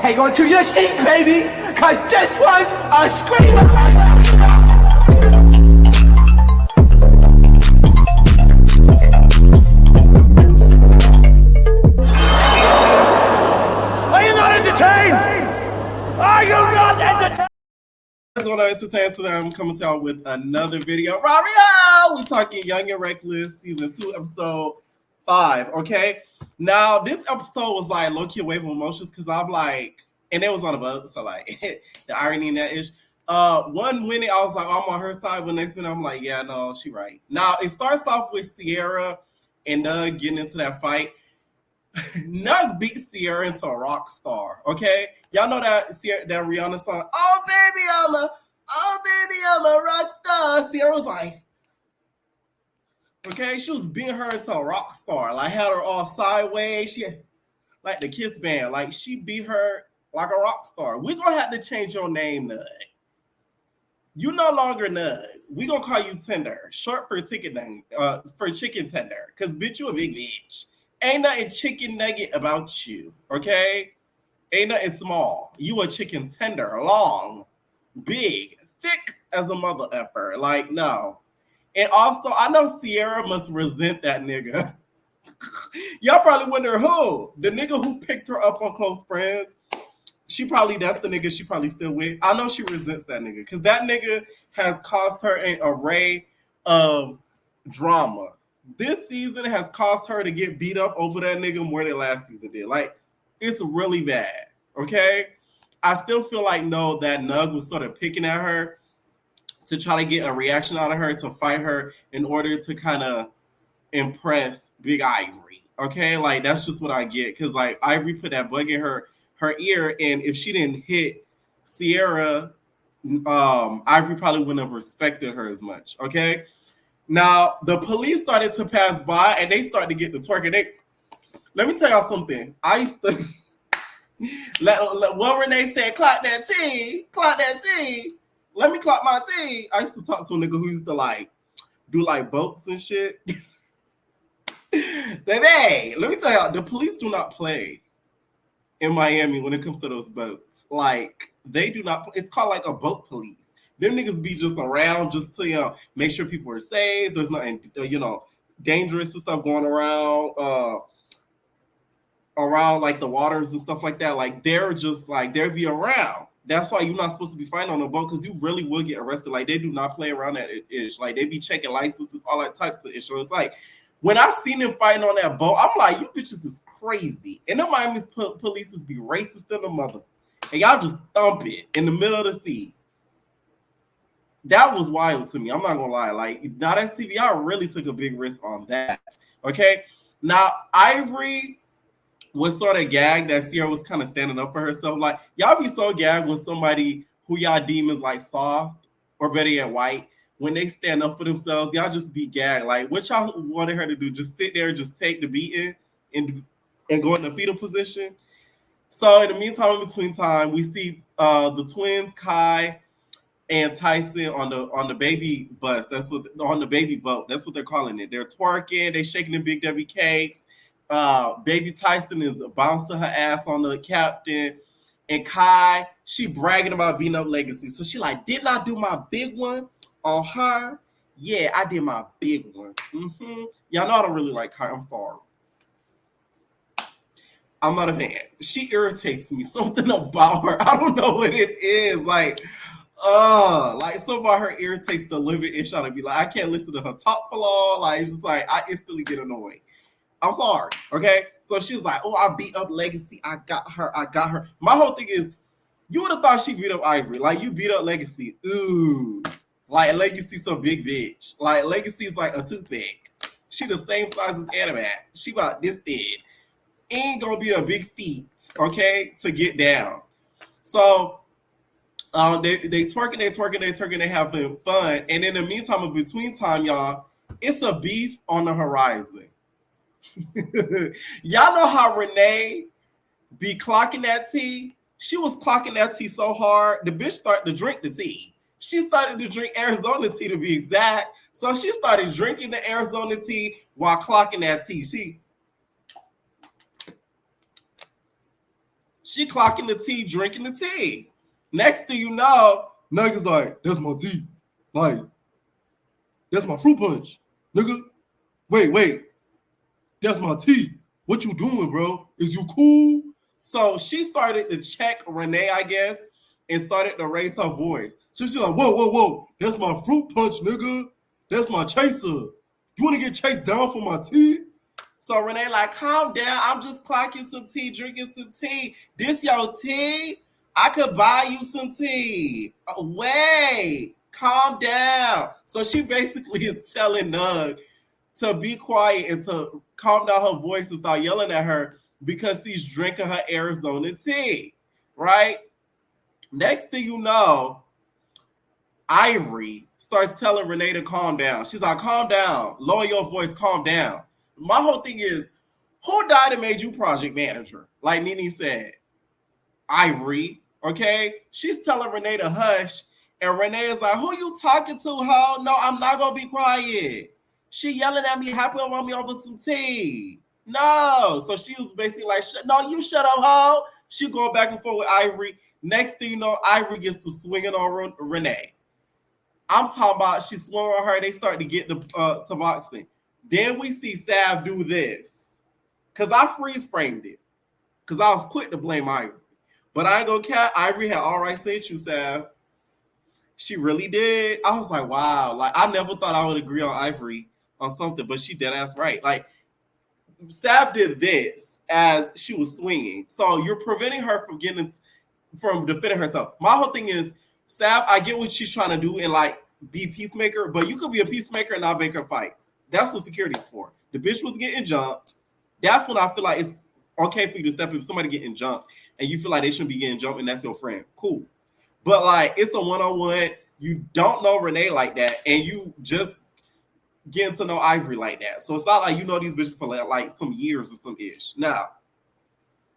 Hang on to your seat, baby, cause this one's a screamer. Are you not entertained? Are you not entertained? What's going on, entertainment today? I'm coming to y'all with another video. Mario! We're talking Young and Reckless, season 2, episode 5, okay? Now, this episode was like low-key wave of emotions because I'm like, and it was on a boat, so like, the irony in that is, 1 minute I was like, I'm on her side, but next minute I'm like, yeah, no, she right. Now, it starts off with Sierra and Doug getting into that fight. Nug beat Sierra into a rock star, okay? Y'all know that Rihanna song, oh baby, I'm a rock star. Sierra was like, okay, she was beating her into a rock star, like had her all sideways. She had, like the Kiss band, like she beat her like a rock star. We're gonna have to change your name, Nug. You no longer Nug. We gonna call you Tender, short for chicken tender, cause bitch, you a big bitch. Ain't nothing chicken nugget about you, okay? Ain't nothing small. You a chicken tender, long, big, thick as a mother effer. Like, no. And also, I know Sierra must resent that nigga. Y'all probably wonder who? The nigga who picked her up on Close Friends. That's the nigga she probably still with. I know she resents that nigga because that nigga has caused her an array of drama. This season has caused her to get beat up over that nigga more than last season did. Like, it's really bad, okay? I still feel like, no, that Nug was sort of picking at her to try to get a reaction out of her, to fight her in order to kind of impress Big Ivory, okay? Like, that's just what I get. Because, like, Ivory put that bug in her ear, and if she didn't hit Sierra, Ivory probably wouldn't have respected her as much, okay? Now, the police started to pass by, and they started to get the twerking. Let me tell y'all something. I used to, what Renee said, clock that T. Let me clock my T. I used to talk to a nigga who used to, like, do, like, boats and shit. Baby, let me tell y'all, the police do not play in Miami when it comes to those boats. Like, they do not, it's called, like, a boat police. Them niggas be just around just to, make sure people are safe. There's nothing, dangerous and stuff going around, like the waters and stuff like that. Like, they're just like, they'll be around. That's why you're not supposed to be fighting on a boat, because you really will get arrested. Like, they do not play around that ish. Like, they be checking licenses, all that types of issues. It's like, when I seen them fighting on that boat, I'm like, you bitches is crazy. And the Miami police be racist than the mother. And y'all just thump it in the middle of the sea. That was wild to me. I'm not gonna lie. Like, now that's TV, I really took a big risk on that. Okay. Now, Ivory was sort of gagged that Sierra was kind of standing up for herself. Like, y'all be so gagged when somebody who y'all deem is like soft or better yet white, when they stand up for themselves, y'all just be gagged. Like, what y'all wanted her to do? Just sit there, just take the beating and go in the fetal position. So in the meantime, in between time, we see the twins, Kai and Tyson on the baby bus. That's what, on the baby boat. That's what they're calling it. They're twerking. They shaking the Big W cakes. Baby Tyson is bouncing her ass on the captain. And Kai, she bragging about beating up Legacy. So she like, didn't I do my big one on her? Yeah, I did my big one. Y'all know I don't really like Kai. I'm sorry. I'm not a fan. She irritates me. Something about her. I don't know what it is. Like something about her irritates the living ish out of me. Like, I can't listen to her talk for long. Like, it's just like, I instantly get annoyed. I'm sorry. Okay. So she was like, oh, I beat up Legacy. I got her. My whole thing is, you would have thought she beat up Ivory. Like, you beat up Legacy. Ooh. Like, Legacy's some big bitch. Like, Legacy's like a toothpick. She the same size as Animat. She about this big. Ain't gonna be a big feat, okay, to get down. So they twerking, they having fun. And in the meantime, in between time, y'all, it's a beef on the horizon. Y'all know how Renee be clocking that tea? She was clocking that tea so hard, the bitch started to drink the tea. She started to drink Arizona tea, to be exact. So she started drinking the Arizona tea while clocking that tea. She clocking the tea, drinking the tea. Next thing you know, niggas like, that's my tea. Like, that's my fruit punch. Nigga, wait. That's my tea. What you doing, bro? Is you cool? So she started to check Renee, I guess, and started to raise her voice. So she's like, whoa. That's my fruit punch, nigga. That's my chaser. You want to get chased down for my tea? So Renee like, calm down. I'm just clocking some tea, drinking some tea. This your tea? I could buy you some tea. Wait, calm down. So she basically is telling Nug to be quiet and to calm down her voice and start yelling at her because she's drinking her Arizona tea, right? Next thing you know, Ivory starts telling Renee to calm down. She's like, calm down, lower your voice, calm down. My whole thing is, who died and made you project manager? Like Nene said, Ivory, okay? She's telling Renee to hush, and Renee is like, who you talking to, ho? No, I'm not gonna be quiet. She yelling at me, happy on me over some tea. No. So she was basically like, no, you shut up, ho. She going back and forth with Ivory. Next thing you know, Ivory gets to swinging on Renee. I'm talking about she swung on her. They start to get to boxing. Then we see Sav do this. Because I freeze framed it. Because I was quick to blame Ivory. But I ain't gonna cap. Ivory had all right said you, Sav. She really did. I was like, wow. Like, I never thought I would agree on Ivory on something, but she dead ass right. Like, Sav did this as she was swinging. So you're preventing her from defending herself. My whole thing is, Sav, I get what she's trying to do and like be peacemaker, but you could be a peacemaker and not make her fights. That's what security's for. The bitch was getting jumped. That's when I feel like it's okay for you to step if somebody getting jumped and you feel like they shouldn't be getting jumped and that's your friend. Cool. But like it's a one-on-one. You don't know Renee like that, and you just getting to know Ivory like that. So it's not like you know these bitches for like some years or some ish. No.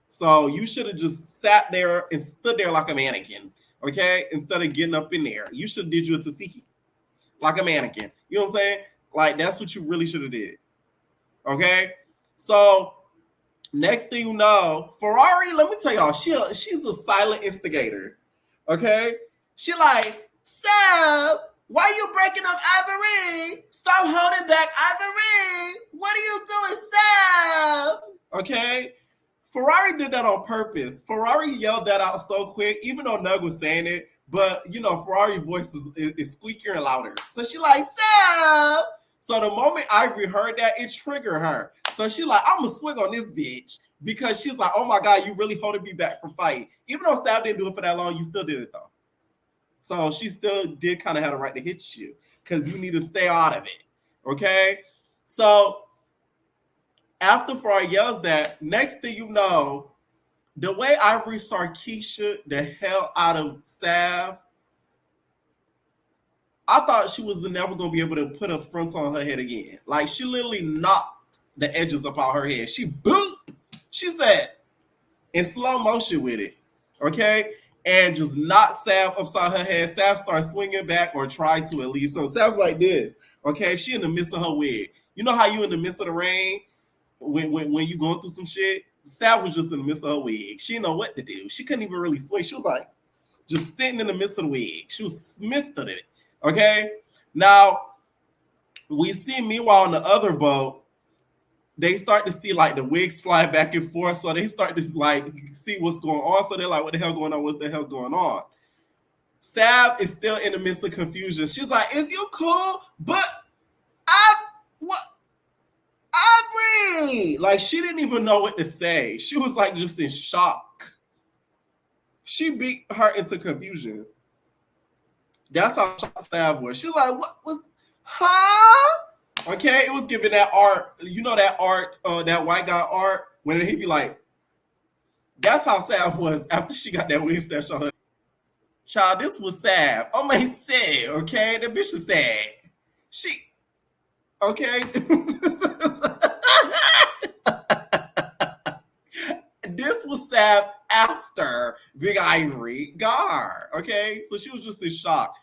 So you should have just sat there and stood there like a mannequin, okay? Instead of getting up in there. You should have did you a Tasiki, like a mannequin. You know what I'm saying? Like that's what you really should have did. Okay? So next thing you know, Ferrari, let me tell y'all, she's a silent instigator. Okay? She like, Sav, why you breaking up Ivory? Stop holding back Ivory. What are you doing, Sav? Okay? Ferrari did that on purpose. Ferrari yelled that out so quick, even though Nug was saying it. But, you know, Ferrari's voice is squeakier and louder. So she like, Sav. So the moment Ivory heard that, it triggered her. So she like, I'm going to swing on this bitch. Because she's like, oh my God, you really holding me back from fighting. Even though Sav didn't do it for that long, you still did it though. So she still did kind of have a right to hit you. Because you need to stay out of it. Okay? So after Ferrari yells that, next thing you know, the way Ivory Sarkeisha the hell out of Sav, I thought she was never going to be able to put a front on her head again. Like, she literally knocked the edges up out her head. She boop, she said, in slow motion with it, okay? And just knocked Sav upside her head. Sav starts swinging back or tried to at least. So Sav's like this, okay? She in the midst of her wig. You know how you in the midst of the rain when you going through some shit? Sav was just in the midst of her wig. She didn't know what to do. She couldn't even really swing. She was like just sitting in the midst of the wig. She was missed of it. Okay. Now we see meanwhile on the other boat, they start to see like the wigs fly back and forth. So they start to like see what's going on. So they're like, what the hell going on? What the hell's going on? Sav is still in the midst of confusion. She's like, is you cool? But what? Ivory! Like, she didn't even know what to say. She was like just in shock. She beat her into confusion. That's how shocked Sav was. She was like, what was, huh? Okay, it was giving that art, you know that art, that white guy art, when he'd be like, that's how Sav was after she got that wig stash on her. Child, this was Sav. Oh my sad, okay? That bitch is sad. She, okay? This was Sav after Big Ivory got her, okay? So she was just in shock.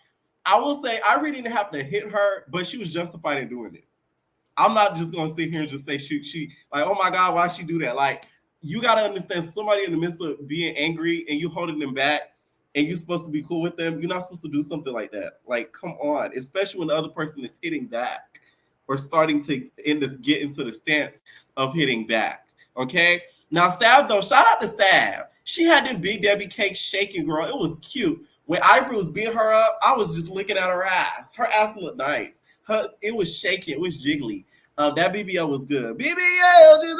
I will say, Ivory didn't have to hit her, but she was justified in doing it. I'm not just gonna sit here and just say she like, oh my God, why'd she do that? Like, you gotta understand somebody in the midst of being angry and you holding them back and you're supposed to be cool with them, you're not supposed to do something like that. Like, come on, especially when the other person is hitting back or starting to get into the stance of hitting back. Okay. Now, Sav, though, shout out to Sav. She had them Big Debbie cakes shaking, girl. It was cute. When Ivory was beating her up, I was just looking at her ass. Her ass looked nice. It was shaking. It was jiggly. That BBL was good. BBL,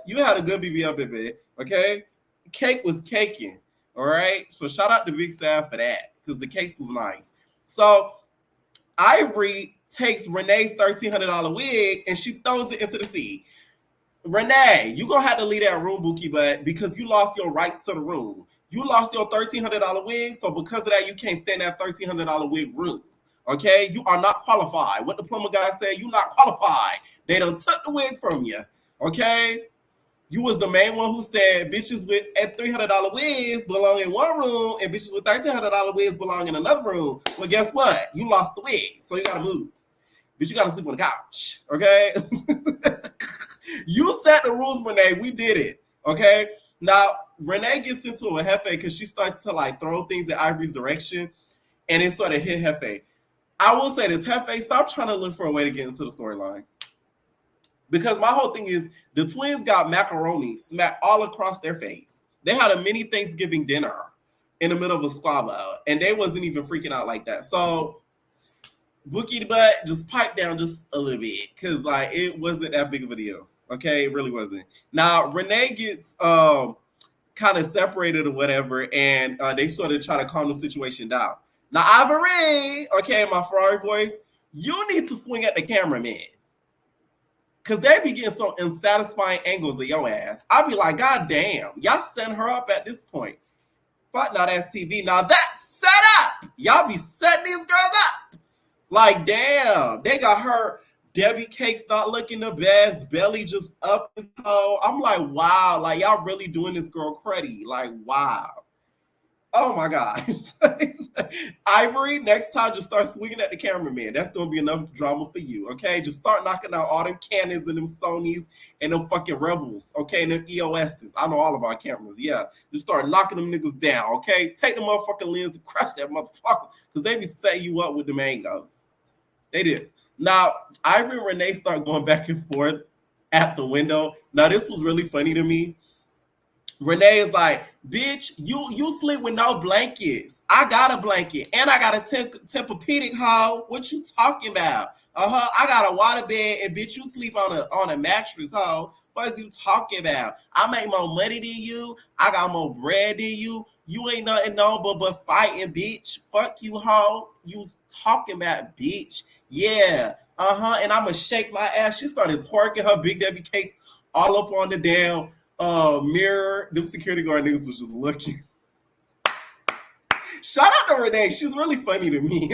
you had a good BBL, baby. Okay? Cake was caking. All right? So shout out to Big Sav for that because the cakes was nice. So Ivory takes Renee's $1,300 wig and she throws it into the sea. Renee, you gonna have to leave that room, Bookie, but because you lost your rights to the room. You lost your $1,300 wig, so because of that, you can't stay in that $1,300 wig room. Okay, you are not qualified. What the plumber guy said, you not qualified. They done took the wig from you. Okay, you was the main one who said bitches with $300 wigs belong in one room and bitches with $1,300 wigs belong in another room. Well, guess what? You lost the wig, so you gotta move. But you gotta sleep on the couch. Okay. You set the rules, Renee. We did it. Okay. Now, Renee gets into a Hefe because she starts to like throw things in Ivory's direction and it sort of hit Hefe. I will say this, Hefe, stop trying to look for a way to get into the storyline. Because my whole thing is the twins got macaroni smacked all across their face. They had a mini Thanksgiving dinner in the middle of a squabble and they wasn't even freaking out like that. So Bookie the butt just pipe down just a little bit because like it wasn't that big of a deal. Okay, it really wasn't. Now Renee gets kind of separated or whatever, and they sort of try to calm the situation down. Now Ivory, okay, my Ferrari voice, you need to swing at the cameraman because they be getting some unsatisfying angles of your ass. I'll be like, God damn, y'all setting her up at this point. Fuck, now that's TV. Now that's set up. Y'all be setting these girls up. Like, damn, they got her Debbie Cakes not looking the best, belly just up and down. I'm like, wow, like y'all really doing this girl cruddy. Like, wow. Oh my gosh. Ivory, next time just start swinging at the cameraman. That's gonna be enough drama for you. Okay. Just start knocking out all them Canons and them Sonys and them fucking Rebels. Okay, and them EOSs. I know all of our cameras. Yeah. Just start knocking them niggas down. Okay. Take the motherfucking lens and crush that motherfucker. Because they be setting you up with the mangoes. They did. Now, Ivory and Renee start going back and forth at the window. Now, this was really funny to me. Renee is like, bitch, you sleep with no blankets. I got a blanket. And I got a Tempur-Pedic, hoe. What you talking about? I got a water bed, and bitch, you sleep on a mattress, hoe. What are you talking about? I make more money than you. I got more bread than you. You ain't nothing no but fighting, bitch. Fuck you, hoe. You talking about, bitch. Yeah. And I'ma shake my ass. She started twerking her Big Debbie Cakes all up on the damn mirror. Them security guard niggas was just looking. Shout out to Renee. She's really funny to me.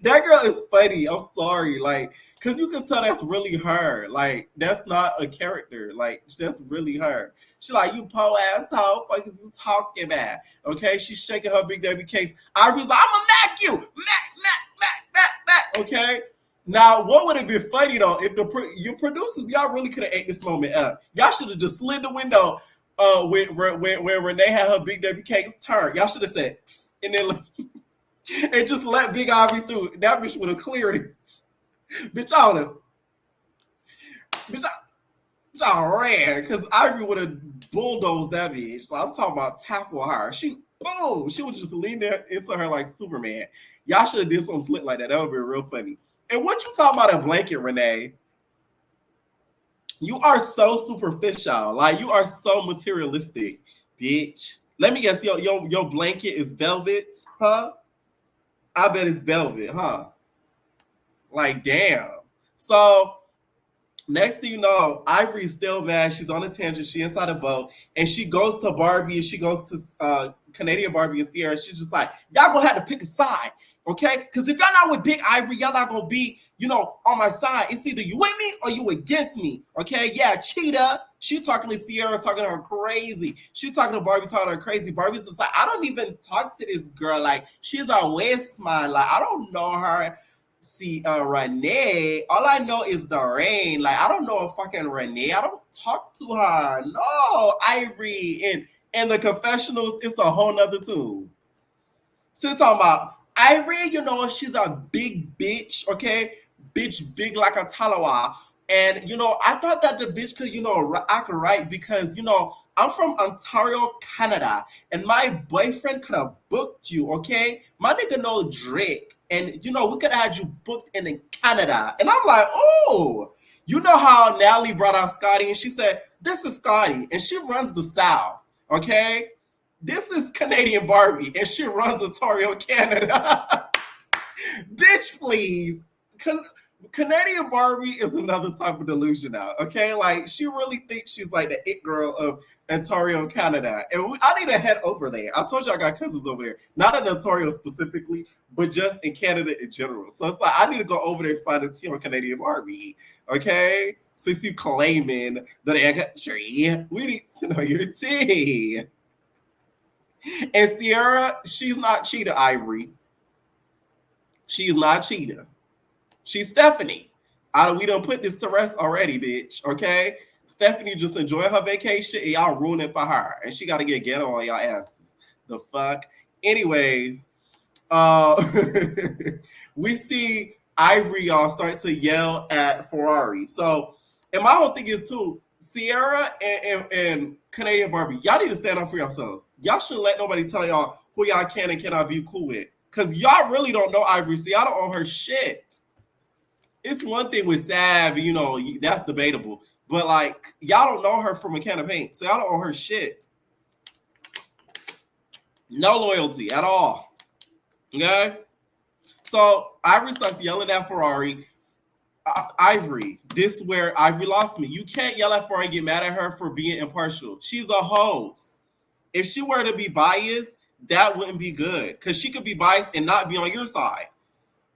That girl is funny. I'm sorry. Like, because you can tell that's really her. Like, that's not a character. Like, that's really her. She like, you po asshole. What is you talking about? Okay, she's shaking her Big Debbie Cakes. Ivory's like, I'ma mac you. Mac. Okay? Now, what would have been funny, though, if your producers, y'all really could have ate this moment up. Y'all should have just slid the window when Renee had her Big Debbie Cakes turn. Y'all should have said, and then and just let Big Ivory through. That bitch would have cleared it. Bitch, I would have. Bitch, I ran because Ivory would have bulldozed that bitch. Like, I'm talking about tackle her. She would just lean there into her like Superman. Y'all should have did something slick like that. That would be real funny. And what you talking about a blanket, Renee? You are so superficial. Like, you are so materialistic, bitch. Let me guess, your blanket is velvet, huh? I bet it's velvet, huh? Like, damn. So, next thing you know, Ivory is still mad. She's on a tangent. She inside a boat. And she goes to Barbie. And she goes to Canadian Barbie and Sierra. She's just like, y'all gonna have to pick a side, okay? Because if y'all not with Big Ivory, y'all not gonna be, on my side. It's either you with me or you against me, okay? Yeah, cheetah. She talking to Sierra, talking to her crazy. She talking to Barbie, talking to her crazy. Barbie's just like, I don't even talk to this girl. Like, she's on Westmont. Like, I don't know her. See, Renee, all I know is the rain. Like, I don't know a fucking Renee. I don't talk to her. No, Ivory in the confessionals, it's a whole nother tune. So you're talking about Ivory, you know, she's a big bitch, okay? Bitch big like a talawa. And, you know, I thought that the bitch could, you know, act right because, you know, I'm from Ontario, Canada, and my boyfriend could have booked you, okay? My nigga know Drake, and, you know, we could have had you booked in Canada. And I'm like, oh, you know how Natalie brought out Scotty, and she said, this is Scotty, and she runs the South, okay? This is Canadian Barbie, and she runs Ontario, Canada. Bitch, please. Canadian Barbie is another type of delusion now, okay? Like, she really thinks she's like the it girl of Ontario, Canada. And I need to head over there. I told you I got cousins over there. Not in Ontario specifically, but just in Canada in general. So it's like, I need to go over there and find a tea on Canadian Barbie, okay? Since you claiming the country, we need to know your tea. And Sierra, she's not Cheetah Ivory. She's not Cheetah. She's Stephanie. We don't put this to rest already, bitch. Okay? Stephanie just enjoying her vacation and y'all ruin it for her. And she gotta get ghetto on y'all asses. The fuck? Anyways, we see Ivory, y'all, start to yell at Ferrari. So, and my whole thing is too, Sierra and Canadian Barbie, y'all need to stand up for yourselves. Y'all shouldn't let nobody tell y'all who y'all can and cannot be cool with. Because y'all really don't know Ivory. See, I don't own her shit. It's one thing with Sav, you know, that's debatable. But, like, y'all don't know her from a can of paint. So y'all don't own her shit. No loyalty at all. Okay? So Ivory starts yelling at Ferrari. Ivory, this is where Ivory lost me. You can't yell at Ferrari and get mad at her for being impartial. She's a host. If she were to be biased, that wouldn't be good. Because she could be biased and not be on your side.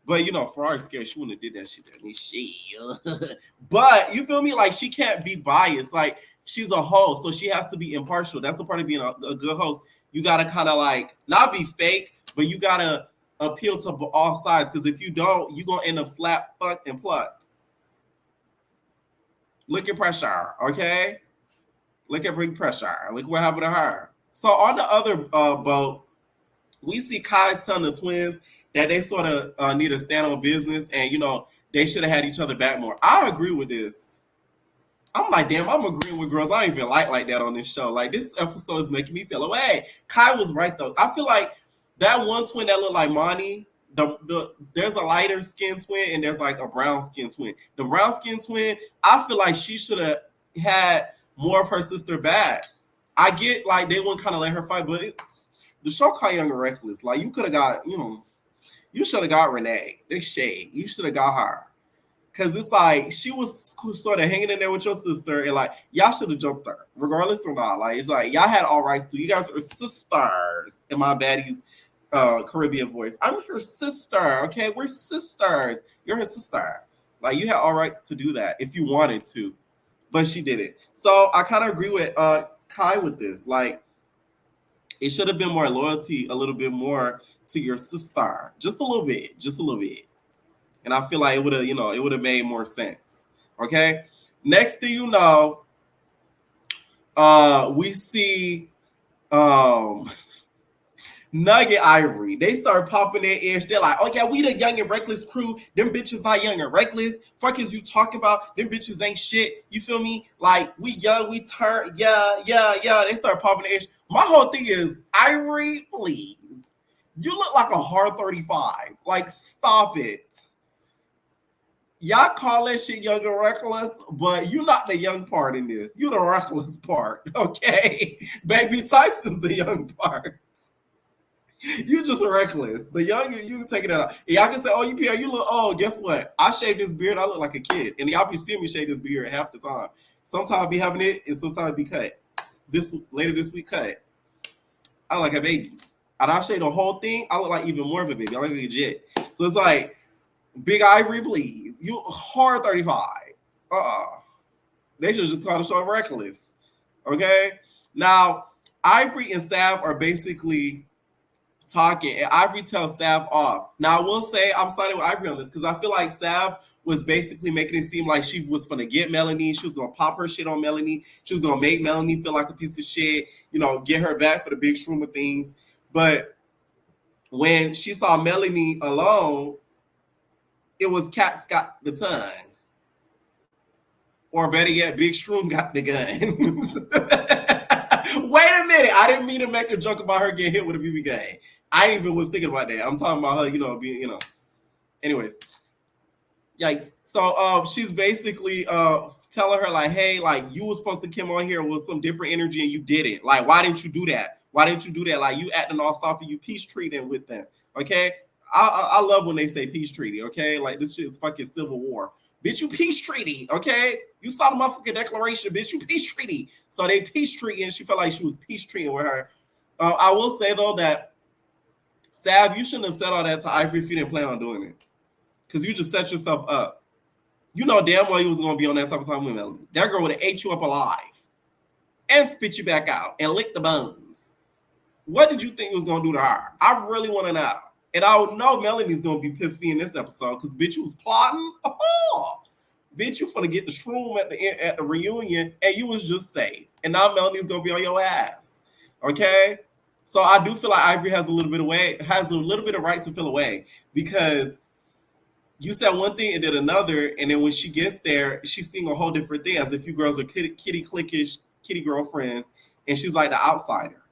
But, you know, Ferrari's scared. She wouldn't have did that shit to me. But, you feel me? Like, she can't be biased. Like, she's a host, so she has to be impartial. That's a part of being a good host. You got to kind of, like, not be fake, but you got to appeal to all sides. Because if you don't, you're going to end up slapped, fucked, and plucked. Look at pressure, okay? Look at big pressure. Look what happened to her. So, on the other boat, we see Kai's telling the twins that they sort of need to stand on business and, you know, they should have had each other back more. I agree with this. I'm like, damn, I'm agreeing with girls I don't even like that on this show. Like, this episode is making me feel away. Kai was right, though. I feel like that one twin that looked like Monty, there's a lighter skin twin and there's like a brown skin twin. The brown skin twin, I feel like she should have had more of her sister back. I get, like, they wouldn't kind of let her fight, but the show called Young and Reckless. Like, you could have got, you know, you should have got Renee. This shade. You should have got her. Because it's like, she was sort of hanging in there with your sister, and, like, y'all should have jumped her, regardless or not. Like, it's like, y'all had all rights to. You guys are sisters, in my baddie's Caribbean voice. I'm her sister, okay? We're sisters. You're her sister. Like, you had all rights to do that if you wanted to. But she didn't. So, I kind of agree with Kai with this. Like, it should have been more loyalty, a little bit more to your sister. Just a little bit. And I feel like it would have, you know, it would have made more sense. Okay? Next thing you know, we see Nugget Ivory. They start popping their ears. They're like, oh yeah, we the Young and Reckless crew. Them bitches not young and reckless. Fuck is you talking about? Them bitches ain't shit. You feel me? Like, we young, we turn, yeah. They start popping their ears. My whole thing is, Ivory, please. You look like a hard 35. Like, stop it. Y'all call that shit young and reckless, but you're not the young part in this. You're the reckless part, okay? Baby Tyson's the young part. You just reckless. The young, you can take it out. And y'all can say, oh, you look old. Guess what? I shaved this beard. I look like a kid. And y'all be seeing me shave this beard half the time. Sometimes I be having it, and sometimes I be cut. Later this week, cut. I look like a baby. And I shave the whole thing. I look like even more of a baby. I look like a jet. So it's like, Big Ivory, please. You hard 35. They should just call the show reckless. Okay? Now, Ivory and Sav are basically talking, and Ivory tells Sav off. Now I will say I'm siding with Ivory on this because I feel like Sav was basically making it seem like she was gonna get Melanie. She was gonna pop her shit on Melanie. She was gonna make Melanie feel like a piece of shit. You know, get her back for the big shroom of things. But when she saw Melanie alone, it was Cat's got the tongue. Or better yet, Big Shroom got the gun. Wait a minute. I didn't mean to make a joke about her getting hit with a BB gun. I even was thinking about that. I'm talking about her, you know, being, you know. Anyways. Yikes. So she's basically telling her, like, hey, like, you were supposed to come on here with some different energy and you didn't. Like, why didn't you do that? Why didn't you do that? Like, you acting all soft and you peace treating with them. Okay? I love when they say peace treaty, okay? Like, this shit is fucking civil war. Bitch, you peace treaty, okay? You saw the motherfucking declaration, bitch, you peace treaty. So they peace treaty, and she felt like she was peace treating with her. I will say, though, that Sav, you shouldn't have said all that to Ivory if you didn't plan on doing it. Because you just set yourself up. You know damn well you was going to be on that type of time with Melanie. That girl would have ate you up alive and spit you back out and lick the bones. What did you think you was going to do to her? I really want to know. And I would know Melanie's going to be pissed seeing this episode because, bitch, you was plotting. Oh, bitch, you finna get the shroom at the reunion and you was just safe. And now Melanie's going to be on your ass. Okay? So I do feel like Ivory has a little bit of right to feel away because you said one thing and did another, and then when she gets there, she's seeing a whole different thing, as if you girls are kitty cliquish, kitty girlfriends, and she's like the outsider.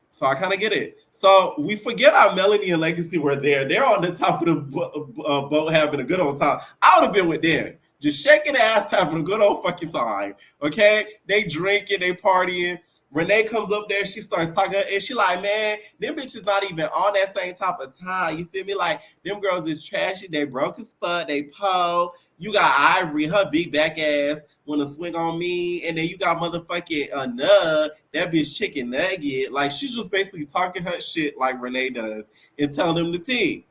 So I kind of get it. So we forget how Melanie and Legacy were there. They're on the top of the boat having a good old time. I would have been with them, just shaking ass, having a good old fucking time. Okay? They drinking, they partying. Renee comes up there, she starts talking, and she like, man, them bitches not even on that same type of time. You feel me? Like, them girls is trashy. They broke as fuck. They po. You got Ivory, her big back ass, wanna swing on me. And then you got motherfucking Nug, that bitch chicken nugget. Like, she's just basically talking her shit like Renee does and telling them the tea.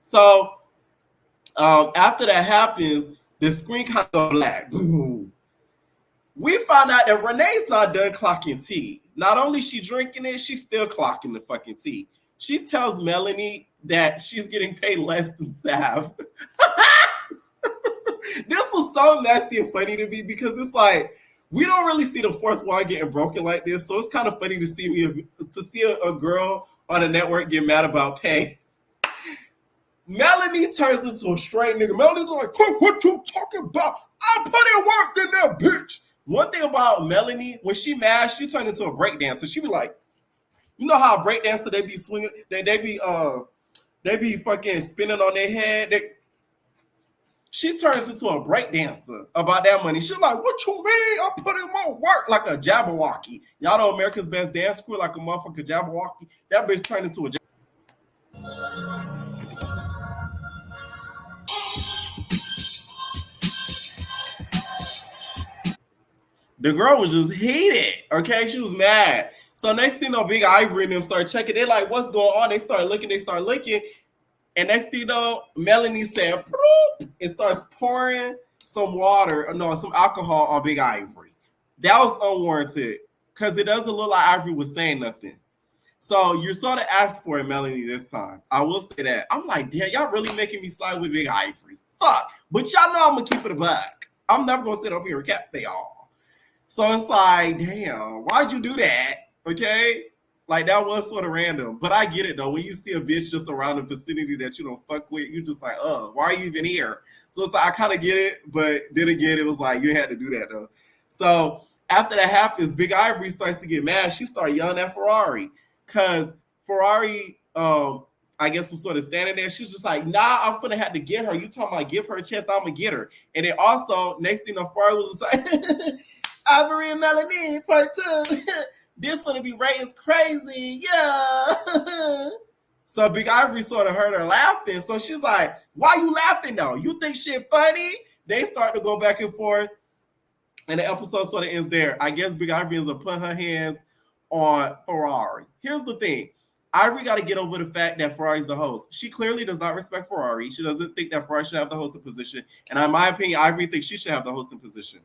So, after that happens, the screen kind of goes black. Boom. We found out that Renee's not done clocking tea. Not only is she drinking it, she's still clocking the fucking tea. She tells Melanie that she's getting paid less than Sav. This was so nasty and funny to me because it's like, we don't really see the fourth wall getting broken like this. So it's kind of funny to see a girl on a network get mad about pay. Melanie turns into a straight nigga. Melanie's like, what you talking about? I put in work in that bitch. One thing about Melanie, when she mad, she turned into a breakdancer. She be like, you know how a breakdancer, they be swinging, they be fucking spinning on their head. She turns into a breakdancer about that money. She's like, what you mean? I put in more work, like a Jabberwocky. Y'all know America's Best Dance Crew, like a motherfucking Jabberwocky. That bitch turned into a The girl was just heated, okay? She was mad. So next thing, Big Ivory and them start checking. They're like, what's going on? They start looking. And next thing, Melanie said, it starts pouring some alcohol on Big Ivory. That was unwarranted because it doesn't look like Ivory was saying nothing. So you're sort of asked for it, Melanie, this time. I will say that. I'm like, damn, y'all really making me side with Big Ivory. Fuck. But y'all know I'm going to keep it a buck. I'm never going to sit up here and cap they all. So it's like, damn, why'd you do that? Okay? Like, that was sort of random. But I get it, though. When you see a bitch just around the vicinity that you don't fuck with, you just like, why are you even here? So it's like, I kind of get it. But then again, it was like, you had to do that, though. So after that happens, Big Ivory starts to get mad. She started yelling at Ferrari. Because Ferrari, I guess, was sort of standing there. She's just like, nah, I'm going to have to get her. You talking about give her a chance, I'm going to get her. And then also, next thing, Ferrari was like... Ivory and Melanie, part 2. This gonna be ratings crazy, yeah. So Big Ivory sort of heard her laughing. So she's like, why you laughing though? You think shit funny? They start to go back and forth. And the episode sort of ends there. I guess Big Ivory ends up putting her hands on Ferrari. Here's the thing. Ivory got to get over the fact that Ferrari's the host. She clearly does not respect Ferrari. She doesn't think that Ferrari should have the hosting position. And in my opinion, Ivory thinks she should have the hosting position.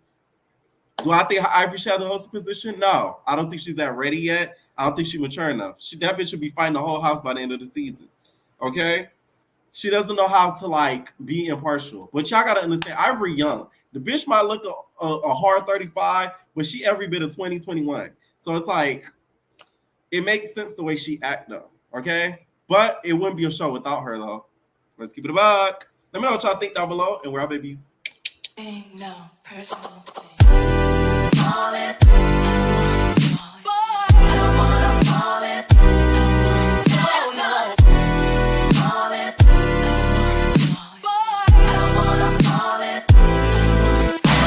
Do I think Ivory should have the hosting position? No, I don't think she's that ready yet. I don't think she's mature enough. That bitch should be fighting the whole house by the end of the season. Okay? She doesn't know how to like be impartial. But y'all gotta understand, Ivory young. The bitch might look a hard 35, but she every bit of 20, 21. So it's like, it makes sense the way she act though. Okay? But it wouldn't be a show without her though. Let's keep it a buck. Let me know what y'all think down below, and we're our babies. No personal thing.